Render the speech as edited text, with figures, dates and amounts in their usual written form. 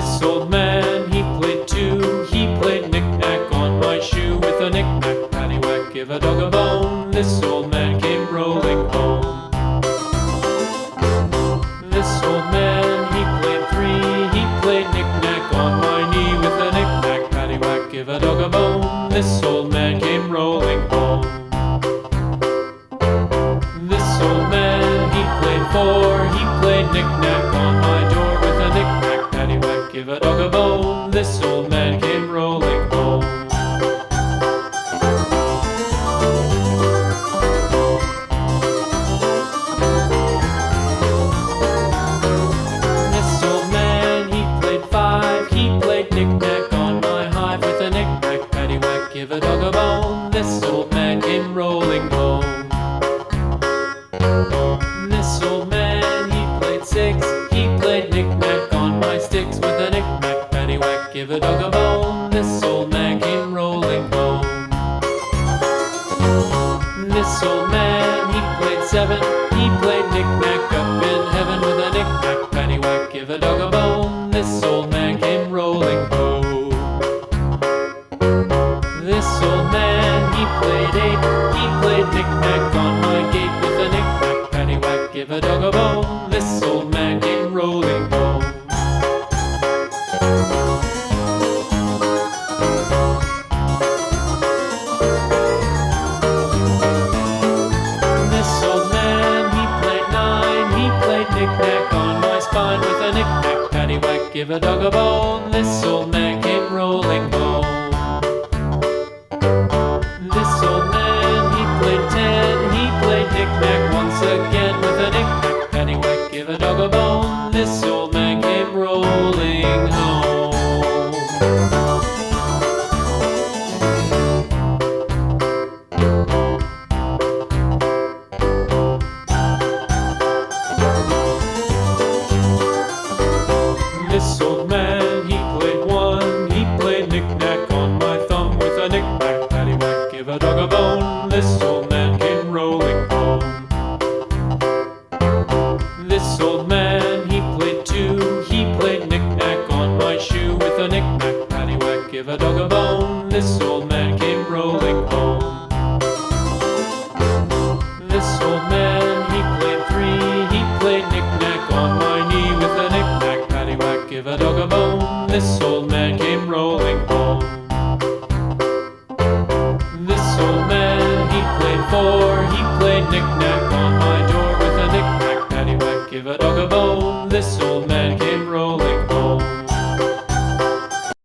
This old man, he played too. He played knick-knack on my shoe with a knick-knack, paddywhack, give a dog a bone. This old man came rolling home. This old man, he played three. He played knick-knack on my knee with a knick-knack, paddywhack, give a dog a bone. This old man came rolling home. This old man, he played four. He played knick-knack on my door with a knick-knack, paddywhack, give a dog a bone. This old man came rolling home. This old man, he played five. He played knick-knack on my hive with a knick-knack, paddywhack, give a dog a bone. This old man came rolling home. This old man, he played six. He played knick-knack on my sticks with a knick-knack, paddywhack, give a dog a bone. This old man came rolling home. This old man, he played seven. He played knick-knack up in heaven with a knick-knack, paddywhack, give a dog a bone. This old man came rolling home. This old man, he played eight. He played knick-knack on my gate with a knick-knack, paddywhack, give a dog a bone. This old man came rolling home. This old man, he played nine. He played knick-knack on my spine with a knick-knack, paddywhack, give a dog a bone. This old man came rolling home. This old man, he played ten. He played knick-knack once again with a knick-knack, paddywhack, give a dog a bone. This old man came rolling home. This old man, he played one. He played knick-knack on my thumb with a knick-knack, paddywhack, give a dog a bone. This old man came rolling home. This old man, he played two. He played knick-knack on my shoe with a knick-knack, paddywhack, give a dog a bone. This old man came rolling home. This old man, he played three. He played knick-knack on my knee with a knick-knack, paddywhack, give a dog a bone. This old man came rolling home. This old man, he played four. He played knick-knack on my door with a knick-knack, paddywhack, give a dog a bone. This old man